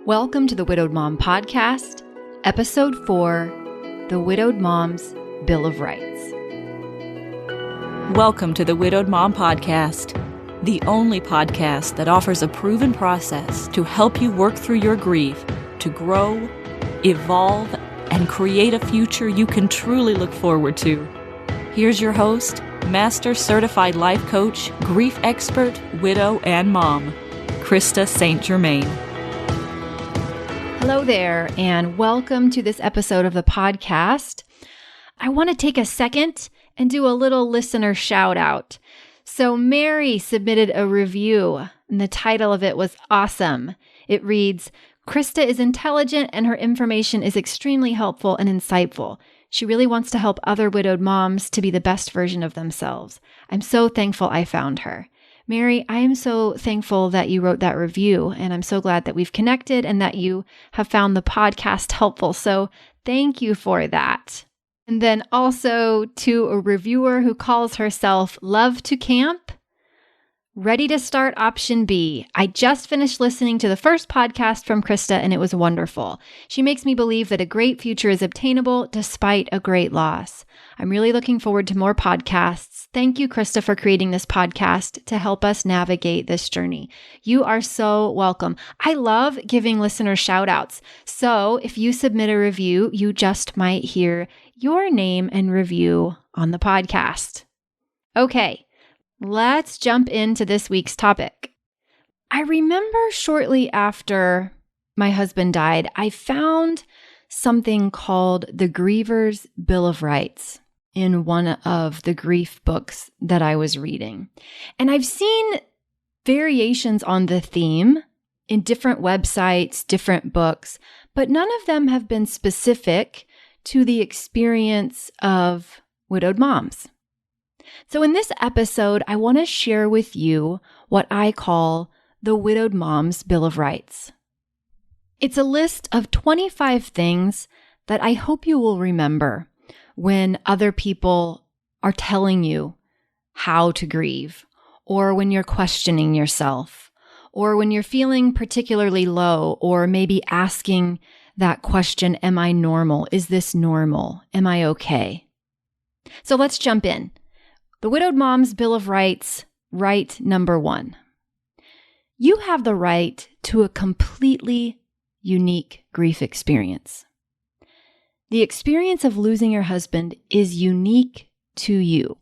Welcome to the Widowed Mom Podcast, Episode 4, The Widowed Mom's Bill of Rights. Welcome to the Widowed Mom Podcast, the only podcast that offers a proven process to help you work through your grief, to grow, evolve, and create a future you can truly look forward to. Here's your host, Master Certified Life Coach, Grief Expert, Widow, and Mom, Krista St-Germain. Hello there, and welcome to this episode of the podcast. I want to take a second and do a little listener shout out. So Mary submitted a review, and the title of it was awesome. It reads, "Krista is intelligent and her information is extremely helpful and insightful. She really wants to help other widowed moms to be the best version of themselves. I'm so thankful I found her." Mary, I am so thankful that you wrote that review, and I'm so glad that we've connected and that you have found the podcast helpful. So thank you for that. And then also to a reviewer who calls herself Love to Camp, ready to start option B. I just finished listening to the first podcast from Krista and it was wonderful. She makes me believe that a great future is obtainable despite a great loss. I'm really looking forward to more podcasts. Thank you, Krista, for creating this podcast to help us navigate this journey. You are so welcome. I love giving listeners shout outs. So if you submit a review, you just might hear your name and review on the podcast. Okay. Let's jump into this week's topic. I remember shortly after my husband died, I found something called the Griever's Bill of Rights in one of the grief books that I was reading. And I've seen variations on the theme in different websites, different books, but none of them have been specific to the experience of widowed moms. So in this episode, I want to share with you what I call the Widowed Mom's Bill of Rights. It's a list of 25 things that I hope you will remember when other people are telling you how to grieve, or when you're questioning yourself, or when you're feeling particularly low, or maybe asking that question, am I normal? Is this normal? Am I okay? So let's jump in. The Widowed Mom's Bill of Rights, right number 1. You have the right to a completely unique grief experience. The experience of losing your husband is unique to you.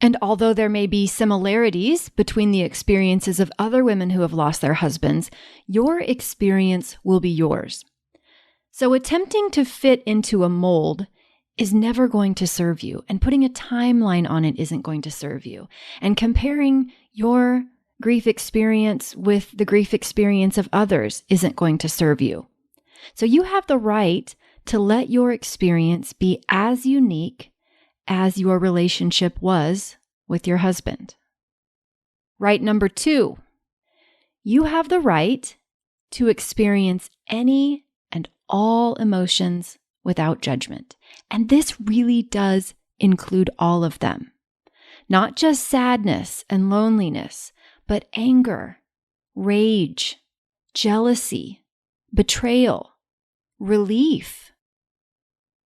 And although there may be similarities between the experiences of other women who have lost their husbands, your experience will be yours. So attempting to fit into a mold is never going to serve you, and putting a timeline on it isn't going to serve you. And comparing your grief experience with the grief experience of others isn't going to serve you. So you have the right to let your experience be as unique as your relationship was with your husband. Right number 2, you have the right to experience any and all emotions without judgment. And this really does include all of them. Not just sadness and loneliness, but anger, rage, jealousy, betrayal, relief.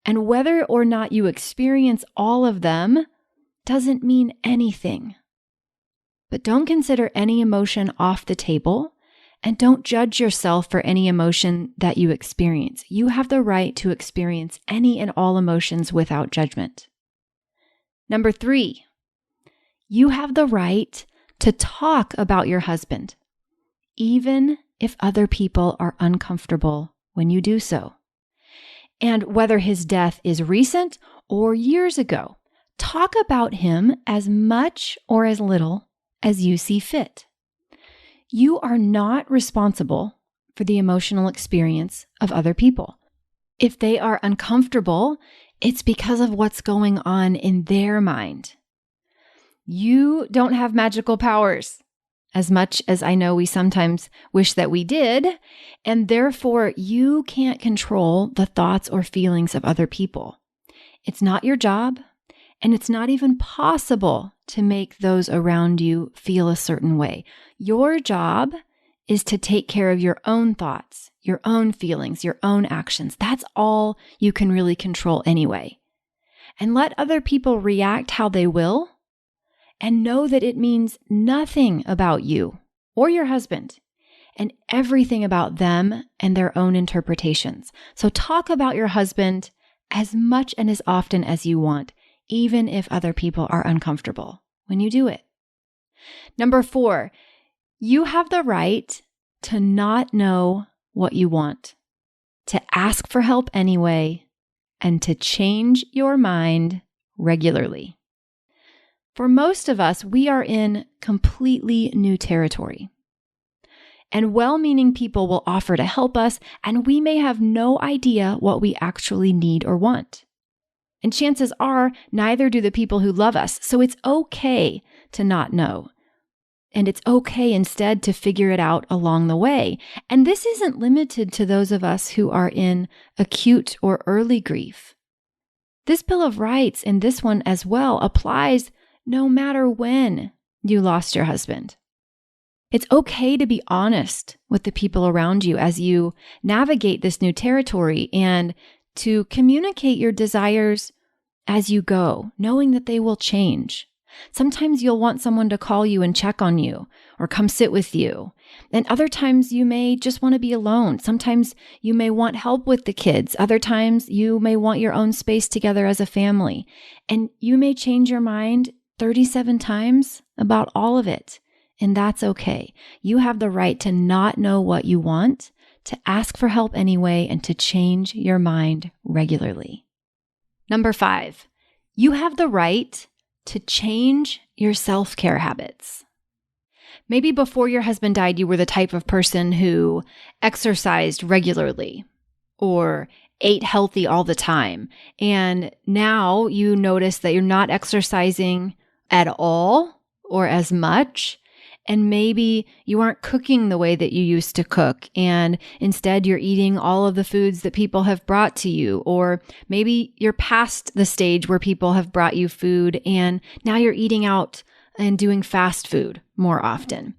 And whether or not you experience all of them doesn't mean anything. But don't consider any emotion off the table. And don't judge yourself for any emotion that you experience. You have the right to experience any and all emotions without judgment. Number 3, you have the right to talk about your husband, even if other people are uncomfortable when you do so. And whether his death is recent or years ago, talk about him as much or as little as you see fit. You are not responsible for the emotional experience of other people. If they are uncomfortable, it's because of what's going on in their mind. You don't have magical powers, as much as I know we sometimes wish that we did, and therefore you can't control the thoughts or feelings of other people. It's not your job, and it's not even possible to make those around you feel a certain way. Your job is to take care of your own thoughts, your own feelings, your own actions. That's all you can really control anyway. And let other people react how they will, and know that it means nothing about you or your husband and everything about them and their own interpretations. So talk about your husband as much and as often as you want, even if other people are uncomfortable when you do it. Number 4, you have the right to not know what you want, to ask for help anyway, and to change your mind regularly. For most of us, we are in completely new territory. And well-meaning people will offer to help us, and we may have no idea what we actually need or want. And chances are, neither do the people who love us. So it's okay to not know. And it's okay instead to figure it out along the way. And this isn't limited to those of us who are in acute or early grief. This Bill of Rights and this one as well applies no matter when you lost your husband. It's okay to be honest with the people around you as you navigate this new territory and to communicate your desires as you go, knowing that they will change. Sometimes you'll want someone to call you and check on you or come sit with you. And other times you may just want to be alone. Sometimes you may want help with the kids. Other times you may want your own space together as a family. And you may change your mind 37 times about all of it. And that's okay. You have the right to not know what you want, to ask for help anyway, and to change your mind regularly. Number 5, you have the right to change your self-care habits. Maybe before your husband died, you were the type of person who exercised regularly or ate healthy all the time. And now you notice that you're not exercising at all or as much. And maybe you aren't cooking the way that you used to cook, and instead you're eating all of the foods that people have brought to you. Or maybe you're past the stage where people have brought you food and now you're eating out and doing fast food more often.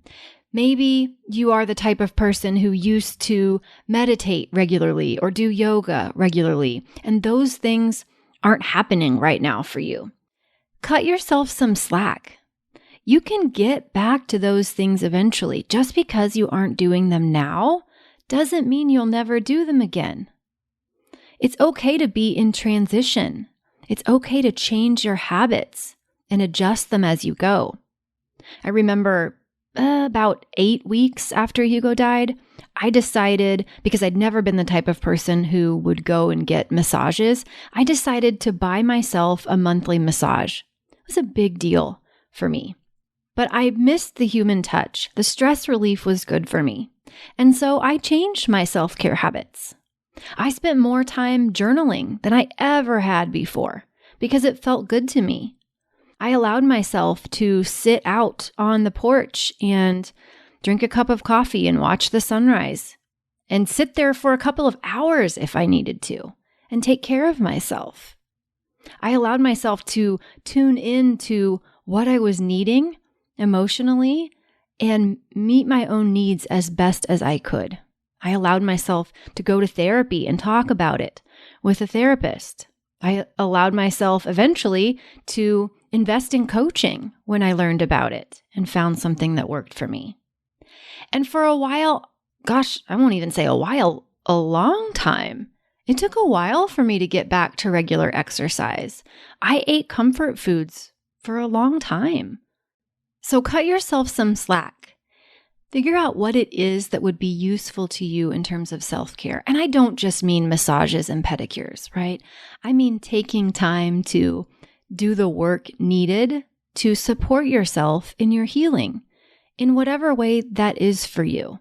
Maybe you are the type of person who used to meditate regularly or do yoga regularly, and those things aren't happening right now for you. Cut yourself some slack. You can get back to those things eventually. Just because you aren't doing them now doesn't mean you'll never do them again. It's okay to be in transition. It's okay to change your habits and adjust them as you go. I remember about 8 weeks after Hugo died, I decided, because I'd never been the type of person who would go and get massages, I decided to buy myself a monthly massage. It was a big deal for me. But I missed the human touch. The stress relief was good for me. And so I changed my self-care habits. I spent more time journaling than I ever had before because it felt good to me. I allowed myself to sit out on the porch and drink a cup of coffee and watch the sunrise and sit there for a couple of hours if I needed to and take care of myself. I allowed myself to tune in to what I was needing emotionally and meet my own needs as best as I could. I allowed myself to go to therapy and talk about it with a therapist. I allowed myself eventually to invest in coaching when I learned about it and found something that worked for me. And for a while, gosh, I won't even say a while, a long time, it took a while for me to get back to regular exercise. I ate comfort foods for a long time. So cut yourself some slack. Figure out what it is that would be useful to you in terms of self-care. And I don't just mean massages and pedicures, right? I mean taking time to do the work needed to support yourself in your healing in whatever way that is for you.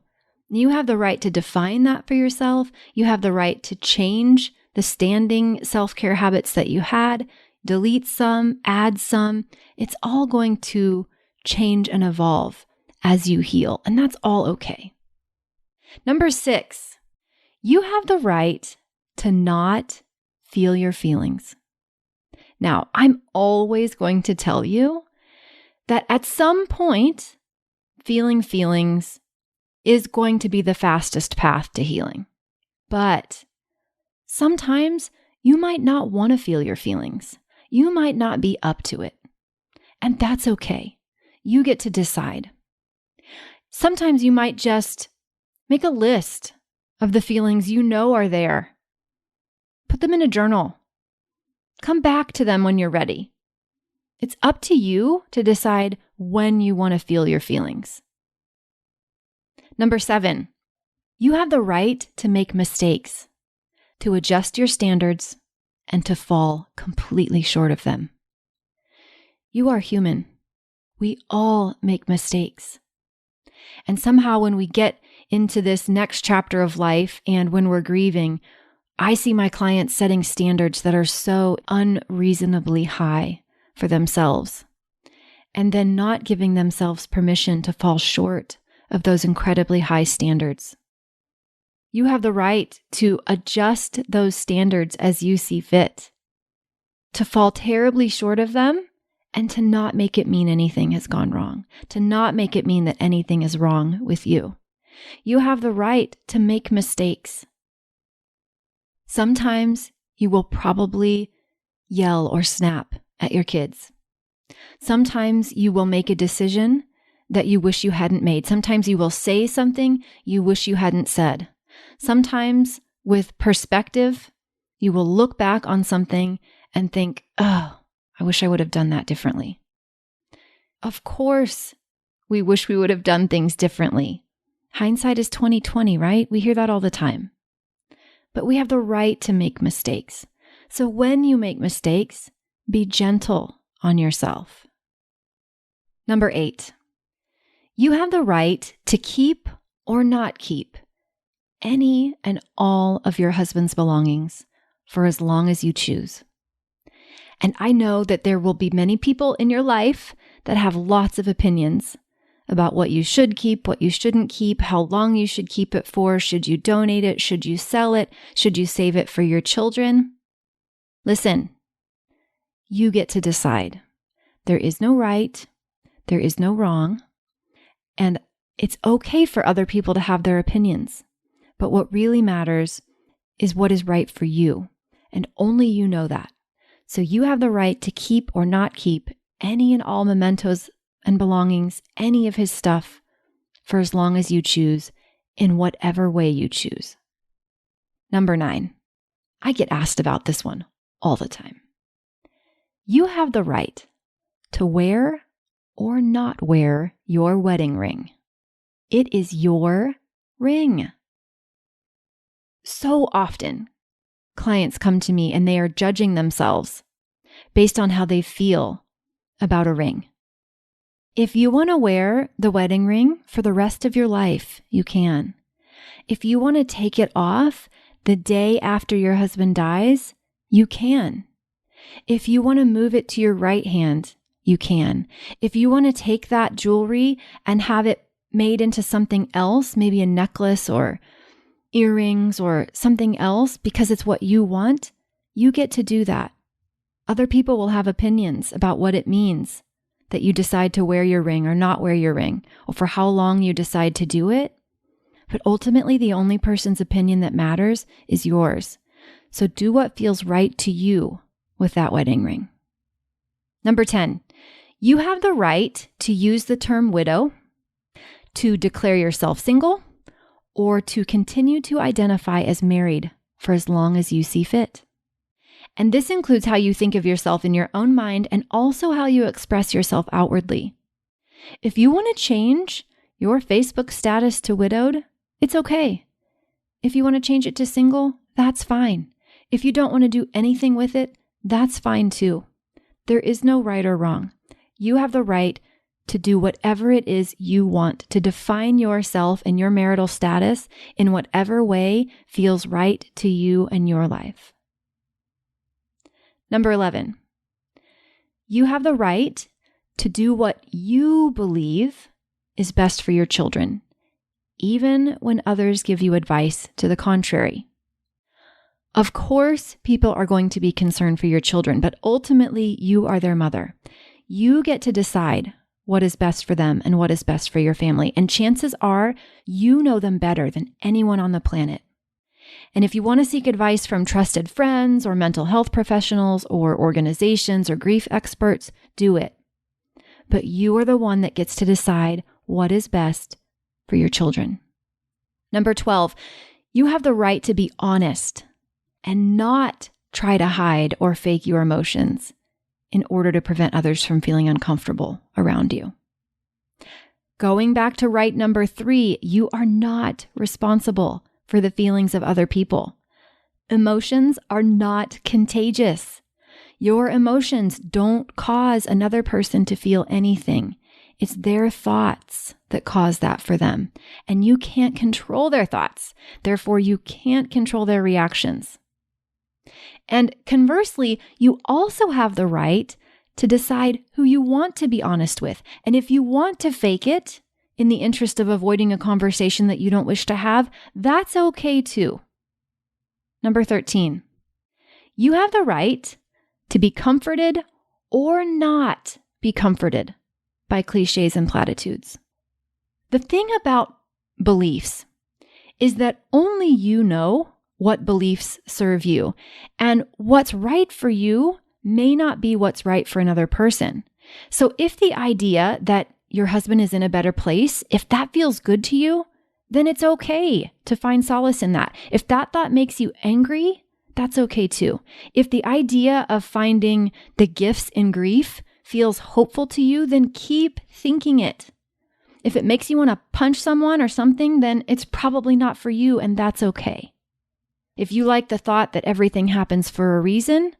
You have the right to define that for yourself. You have the right to change the standing self-care habits that you had, delete some, add some. It's all going to change and evolve as you heal, and that's all okay. Number 6, you have the right to not feel your feelings. Now, I'm always going to tell you that at some point, feeling feelings is going to be the fastest path to healing. But sometimes you might not want to feel your feelings. You might not be up to it. And that's okay. You get to decide. Sometimes you might just make a list of the feelings you know are there. Put them in a journal. Come back to them when you're ready. It's up to you to decide when you want to feel your feelings. Number 7, you have the right to make mistakes, to adjust your standards, and to fall completely short of them. You are human. We all make mistakes. And somehow when we get into this next chapter of life and when we're grieving, I see my clients setting standards that are so unreasonably high for themselves, and then not giving themselves permission to fall short of those incredibly high standards. You have the right to adjust those standards as you see fit, to fall terribly short of them, and to not make it mean anything has gone wrong, to not make it mean that anything is wrong with you. You have the right to make mistakes. Sometimes you will probably yell or snap at your kids. Sometimes you will make a decision that you wish you hadn't made. Sometimes you will say something you wish you hadn't said. Sometimes, with perspective, you will look back on something and think, oh, I wish I would have done that differently. Of course, we wish we would have done things differently. Hindsight is 20/20, right? We hear that all the time. But we have the right to make mistakes. So when you make mistakes, be gentle on yourself. Number 8, you have the right to keep or not keep any and all of your husband's belongings for as long as you choose. And I know that there will be many people in your life that have lots of opinions about what you should keep, what you shouldn't keep, how long you should keep it for, should you donate it, should you sell it, should you save it for your children. Listen, you get to decide. There is no right, there is no wrong, and it's okay for other people to have their opinions. But what really matters is what is right for you, and only you know that. So you have the right to keep or not keep any and all mementos and belongings, any of his stuff, for as long as you choose, in whatever way you choose. Number 9, I get asked about this one all the time. You have the right to wear or not wear your wedding ring. It is your ring. So often, clients come to me and they are judging themselves based on how they feel about a ring. If you want to wear the wedding ring for the rest of your life, you can. If you want to take it off the day after your husband dies, you can. If you want to move it to your right hand, you can. If you want to take that jewelry and have it made into something else, maybe a necklace or earrings or something else because it's what you want, you get to do that. Other people will have opinions about what it means that you decide to wear your ring or not wear your ring, or for how long you decide to do it. But ultimately, the only person's opinion that matters is yours. So do what feels right to you with that wedding ring. Number 10, you have the right to use the term widow, to declare yourself single, or to continue to identify as married for as long as you see fit. And this includes how you think of yourself in your own mind and also how you express yourself outwardly. If you want to change your Facebook status to widowed, it's okay. If you want to change it to single, that's fine. If you don't want to do anything with it, that's fine too. There is no right or wrong. You have the right to do whatever it is you want, to define yourself and your marital status in whatever way feels right to you and your life. Number 11, you have the right to do what you believe is best for your children, even when others give you advice to the contrary. Of course, people are going to be concerned for your children, but ultimately you are their mother. You get to decide what is best for them and what is best for your family. And chances are you know them better than anyone on the planet. And if you want to seek advice from trusted friends or mental health professionals or organizations or grief experts, do it. But you are the one that gets to decide what is best for your children. Number 12, you have the right to be honest and not try to hide or fake your emotions in order to prevent others from feeling uncomfortable around you. Going back to right number 3, you are not responsible for the feelings of other people. Emotions are not contagious. Your emotions don't cause another person to feel anything. It's their thoughts that cause that for them. And you can't control their thoughts. Therefore, you can't control their reactions. And conversely, you also have the right to decide who you want to be honest with. And if you want to fake it in the interest of avoiding a conversation that you don't wish to have, that's okay too. Number 13, you have the right to be comforted or not be comforted by cliches and platitudes. The thing about beliefs is that only you know what beliefs serve you, and what's right for you may not be what's right for another person. So if the idea that your husband is in a better place, if that feels good to you, then it's okay to find solace in that. If that thought makes you angry, that's okay too. If the idea of finding the gifts in grief feels hopeful to you, then keep thinking it. If it makes you want to punch someone or something, then it's probably not for you, and that's okay. If you like the thought that everything happens for a reason,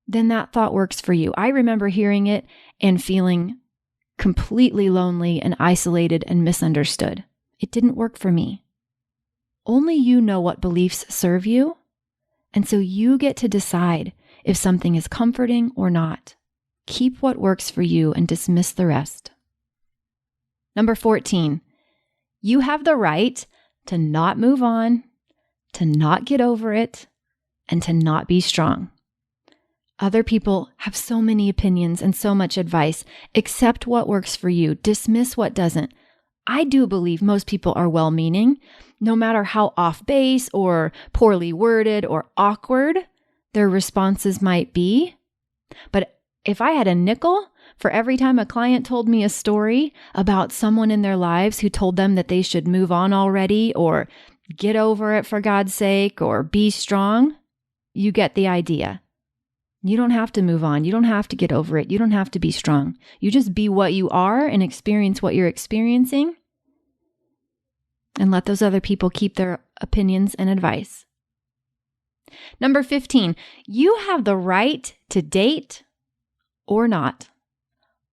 then that thought works for you. I remember hearing it and feeling completely lonely and isolated and misunderstood. It didn't work for me. Only you know what beliefs serve you, and so you get to decide if something is comforting or not. Keep what works for you and dismiss the rest. Number 14, you have the right to not move on, to not get over it, and to not be strong. Other people have so many opinions and so much advice. Accept what works for you. Dismiss what doesn't. I do believe most people are well-meaning, no matter how off base or poorly worded or awkward their responses might be. But if I had a nickel for every time a client told me a story about someone in their lives who told them that they should move on already or get over it for God's sake or be strong, you get the idea. You don't have to move on. You don't have to get over it. You don't have to be strong. You just be what you are and experience what you're experiencing, and let those other people keep their opinions and advice. Number 15, you have the right to date or not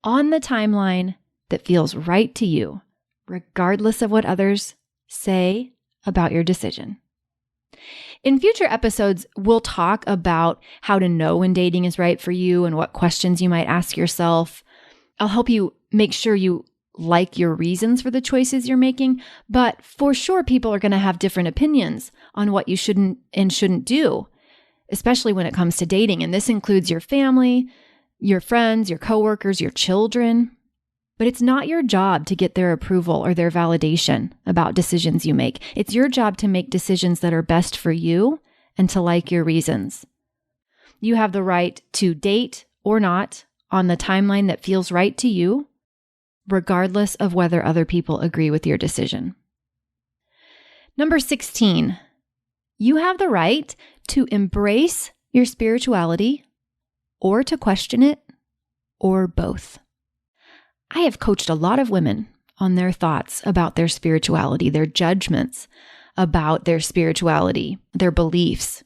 on the timeline that feels right to you, regardless of what others say about your decision. In future episodes, we'll talk about how to know when dating is right for you and what questions you might ask yourself. I'll help you make sure you like your reasons for the choices you're making, but for sure people are going to have different opinions on what you shouldn't and shouldn't do, especially when it comes to dating. And this includes your family, your friends, your coworkers, your children. But it's not your job to get their approval or their validation about decisions you make. It's your job to make decisions that are best for you and to like your reasons. You have the right to date or not on the timeline that feels right to you, regardless of whether other people agree with your decision. Number 16, you have the right to embrace your spirituality or to question it, or both. I have coached a lot of women on their thoughts about their spirituality, their judgments about their spirituality, their beliefs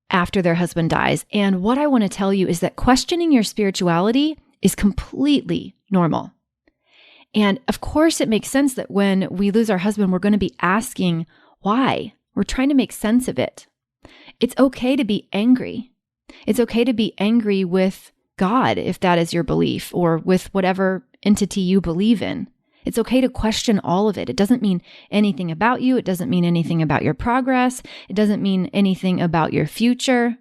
after their husband dies. And what I want to tell you is that questioning your spirituality is completely normal. And of course, it makes sense that when we lose our husband, we're going to be asking why. We're trying to make sense of it. It's okay to be angry. It's okay to be angry with God, if that is your belief, or with whatever entity you believe in. It's okay to question all of it. It doesn't mean anything about you. It doesn't mean anything about your progress. It doesn't mean anything about your future.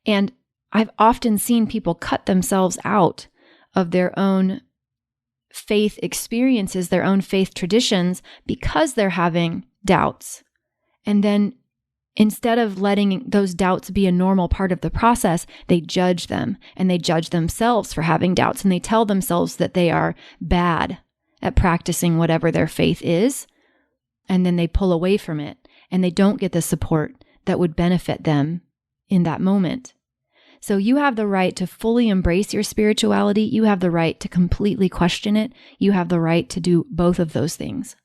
And I've often seen people cut themselves out of their own faith experiences, their own faith traditions, because they're having doubts. And then instead of letting those doubts be a normal part of the process, they judge them and they judge themselves for having doubts, and they tell themselves that they are bad at practicing whatever their faith is. And then they pull away from it and they don't get the support that would benefit them in that moment. So you have the right to fully embrace your spirituality. You have the right to completely question it. You have the right to do both of those things.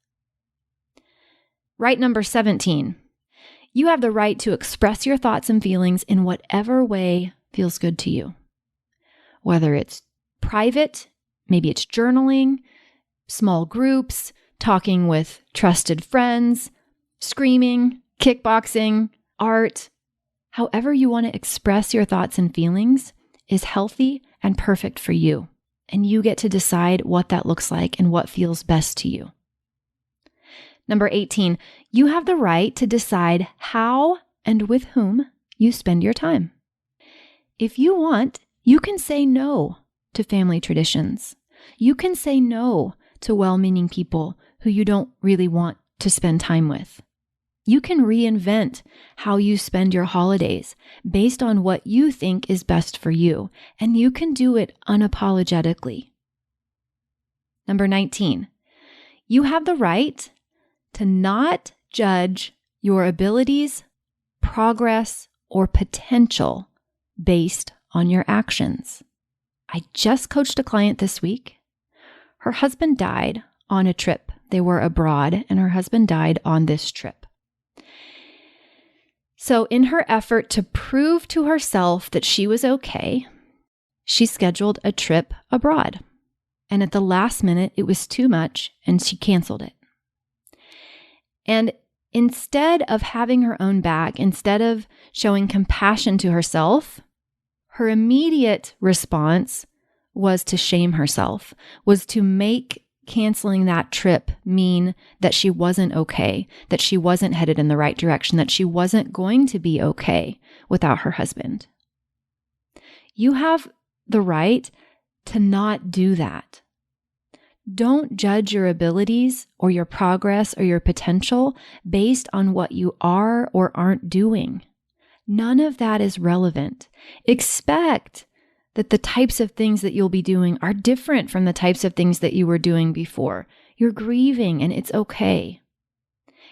Right number 17. You have the right to express your thoughts and feelings in whatever way feels good to you. Whether it's private, maybe it's journaling, small groups, talking with trusted friends, screaming, kickboxing, art. However you want to express your thoughts and feelings is healthy and perfect for you. And you get to decide what that looks like and what feels best to you. Number 18, you have the right to decide how and with whom you spend your time. If you want, you can say no to family traditions. You can say no to well-meaning people who you don't really want to spend time with. You can reinvent how you spend your holidays based on what you think is best for you, and you can do it unapologetically. Number 19, you have the right to not judge your abilities, progress, or potential based on your actions. I just coached a client this week. Her husband died on a trip. They were abroad, and her husband died on this trip. So in her effort to prove to herself that she was okay, she scheduled a trip abroad. And at the last minute, it was too much, and she canceled it. And instead of having her own back, instead of showing compassion to herself, her immediate response was to shame herself, was to make canceling that trip mean that she wasn't okay, that she wasn't headed in the right direction, that she wasn't going to be okay without her husband. You have the right to not do that. Don't judge your abilities or your progress or your potential based on what you are or aren't doing. None of that is relevant. Expect that the types of things that you'll be doing are different from the types of things that you were doing before. You're grieving, and it's okay.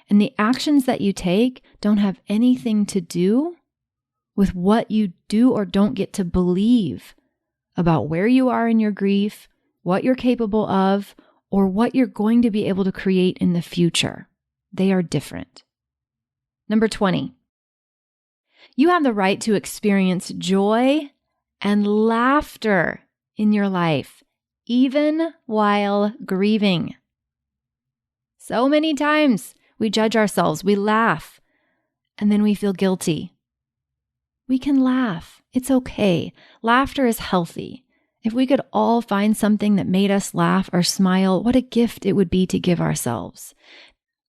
And the actions that you take don't have anything to do with what you do or don't get to believe about where you are in your grief, what you're capable of, or what you're going to be able to create in the future. They are different. Number 20, you have the right to experience joy and laughter in your life, even while grieving. So many times we judge ourselves, we laugh, and then we feel guilty. We can laugh. It's okay. Laughter is healthy. If we could all find something that made us laugh or smile, what a gift it would be to give ourselves.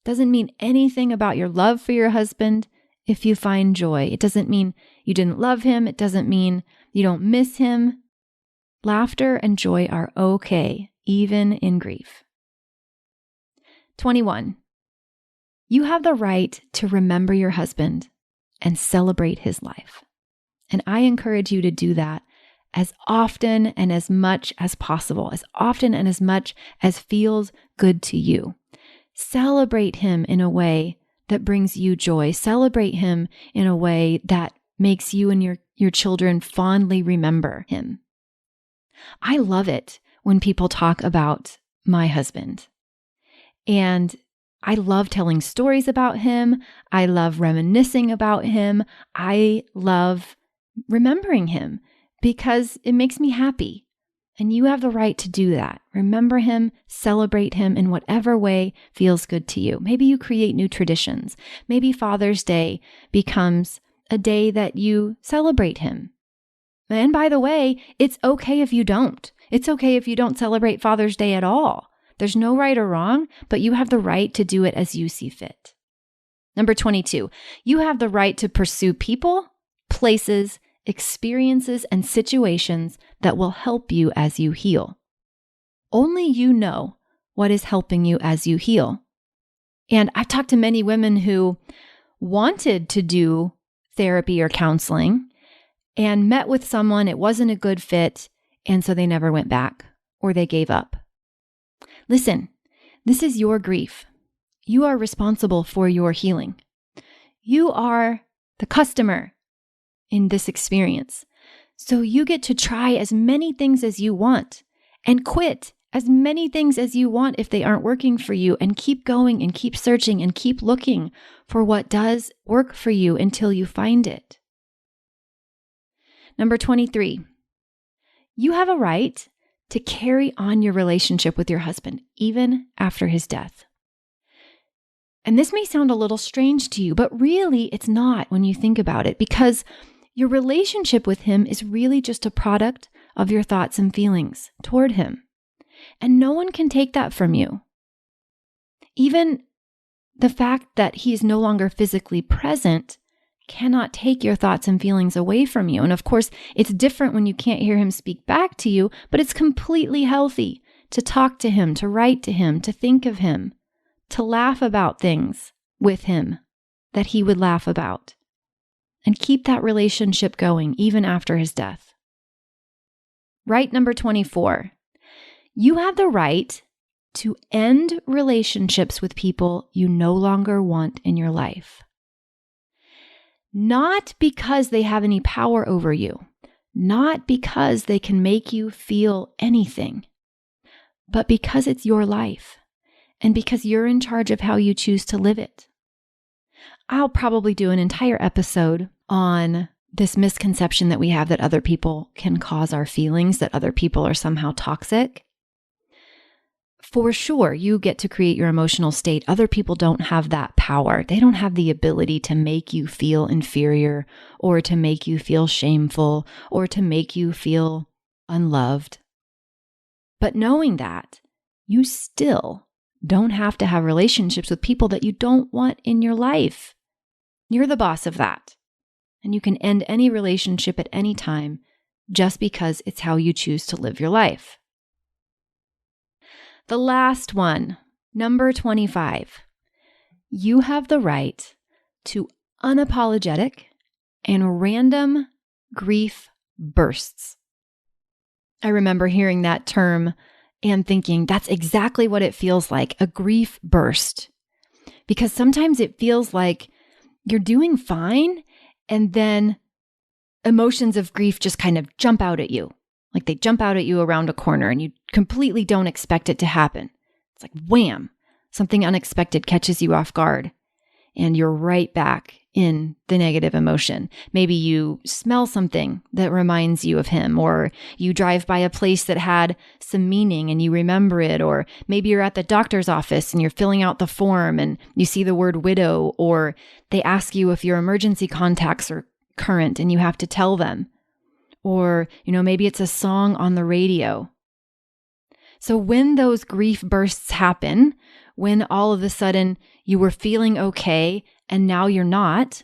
Doesn't mean anything about your love for your husband if you find joy. It doesn't mean you didn't love him. It doesn't mean you don't miss him. Laughter and joy are okay, even in grief. 21. You have the right to remember your husband and celebrate his life. And I encourage you to do that as often and as much as possible, as often and as much as feels good to you. Celebrate him in a way that brings you joy. Celebrate him in a way that makes you and your children fondly remember him. I love it when people talk about my husband. And I love telling stories about him. I love reminiscing about him. I love remembering him because it makes me happy. And you have the right to do that. Remember him, celebrate him in whatever way feels good to you. Maybe you create new traditions. Maybe Father's Day becomes a day that you celebrate him. And by the way, it's okay if you don't. It's okay if you don't celebrate Father's Day at all. There's no right or wrong, but you have the right to do it as you see fit. Number 22, you have the right to pursue people, places, experiences, and situations that will help you as you heal. Only you know what is helping you as you heal. And I've talked to many women who wanted to do therapy or counseling and met with someone, it wasn't a good fit, and so they never went back or they gave up. Listen, this is your grief. You are responsible for your healing. You are the customer in this experience. So you get to try as many things as you want and quit as many things as you want if they aren't working for you, and keep going and keep searching and keep looking for what does work for you until you find it. Number 23, you have a right to carry on your relationship with your husband even after his death. And this may sound a little strange to you, but really it's not when you think about it, because your relationship with him is really just a product of your thoughts and feelings toward him. And no one can take that from you. Even the fact that he is no longer physically present cannot take your thoughts and feelings away from you. And of course, it's different when you can't hear him speak back to you, but it's completely healthy to talk to him, to write to him, to think of him, to laugh about things with him that he would laugh about, and keep that relationship going even after his death. Right number 24. You have the right to end relationships with people you no longer want in your life. Not because they have any power over you, not because they can make you feel anything, but because it's your life and because you're in charge of how you choose to live it. I'll probably do an entire episode on this misconception that we have that other people can cause our feelings, that other people are somehow toxic. For sure, you get to create your emotional state. Other people don't have that power. They don't have the ability to make you feel inferior or to make you feel shameful or to make you feel unloved. But knowing that, you still don't have to have relationships with people that you don't want in your life. You're the boss of that. And you can end any relationship at any time just because it's how you choose to live your life. The last one, number 25, you have the right to unapologetic and random grief bursts. I remember hearing that term and thinking that's exactly what it feels like, a grief burst. Because sometimes it feels like you're doing fine and then emotions of grief just kind of jump out at you. Like they jump out at you around a corner and you completely don't expect it to happen. It's like wham, something unexpected catches you off guard and you're right back in the negative emotion. Maybe you smell something that reminds you of him, or you drive by a place that had some meaning and you remember it, or maybe you're at the doctor's office and you're filling out the form and you see the word widow, or they ask you if your emergency contacts are current and you have to tell them. Or, maybe it's a song on the radio. So when those grief bursts happen, when all of a sudden you were feeling okay and now you're not,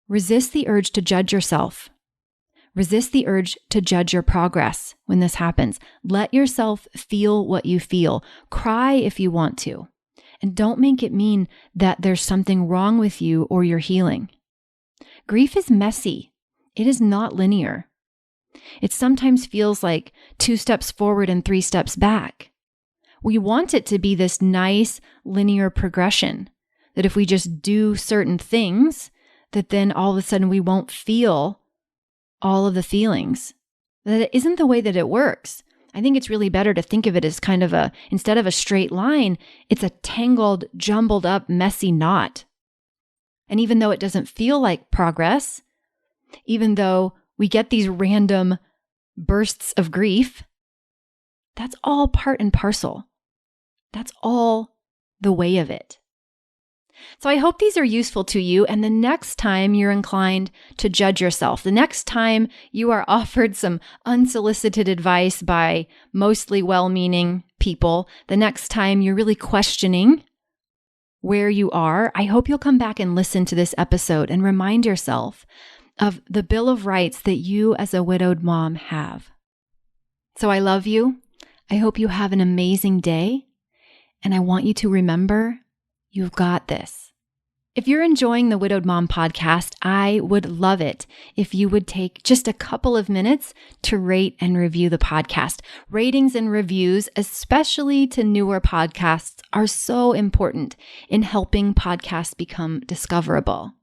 resist the urge to judge yourself. Resist the urge to judge your progress when this happens. Let yourself feel what you feel. Cry if you want to. And don't make it mean that there's something wrong with you or your healing. Grief is messy. It is not linear. It sometimes feels like 2 steps forward and 3 steps back. We want it to be this nice linear progression, that if we just do certain things, that then all of a sudden we won't feel all of the feelings. That isn't the way that it works. I think it's really better to think of it as kind of instead of a straight line, it's a tangled, jumbled up, messy knot. And even though it doesn't feel like progress, even though we get these random bursts of grief, that's all part and parcel. That's all the way of it. So I hope these are useful to you. And the next time you're inclined to judge yourself, the next time you are offered some unsolicited advice by mostly well-meaning people, the next time you're really questioning where you are, I hope you'll come back and listen to this episode and remind yourself of the Bill of Rights that you as a widowed mom have. So I love you. I hope you have an amazing day, and I want you to remember, you've got this. If you're enjoying the Widowed Mom podcast, I would love it if you would take just a couple of minutes to rate and review the podcast. Ratings and reviews, especially to newer podcasts, are so important in helping podcasts become discoverable.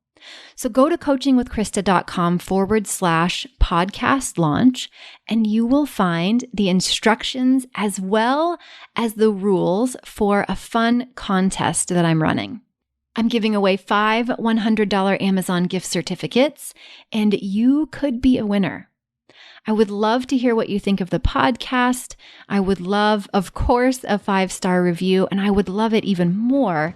So go to coachingwithkrista.com/podcast launch, and you will find the instructions as well as the rules for a fun contest that I'm running. I'm giving away 5 $100 Amazon gift certificates, and you could be a winner. I would love to hear what you think of the podcast. I would love, of course, a 5-star review, and I would love it even more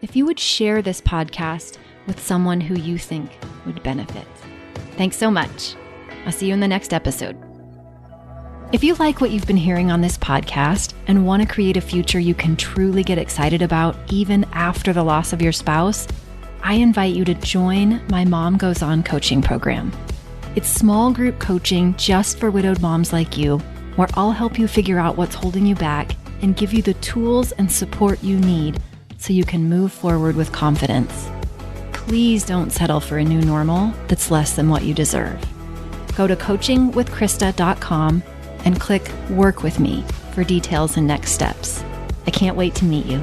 if you would share this podcast with someone who you think would benefit. Thanks so much. I'll see you in the next episode. If you like what you've been hearing on this podcast and want to create a future you can truly get excited about even after the loss of your spouse, I invite you to join my Mom Goes On coaching program. It's small group coaching just for widowed moms like you, where I'll help you figure out what's holding you back and give you the tools and support you need so you can move forward with confidence. Please don't settle for a new normal that's less than what you deserve. Go to coachingwithkrista.com and click Work With Me for details and next steps. I can't wait to meet you.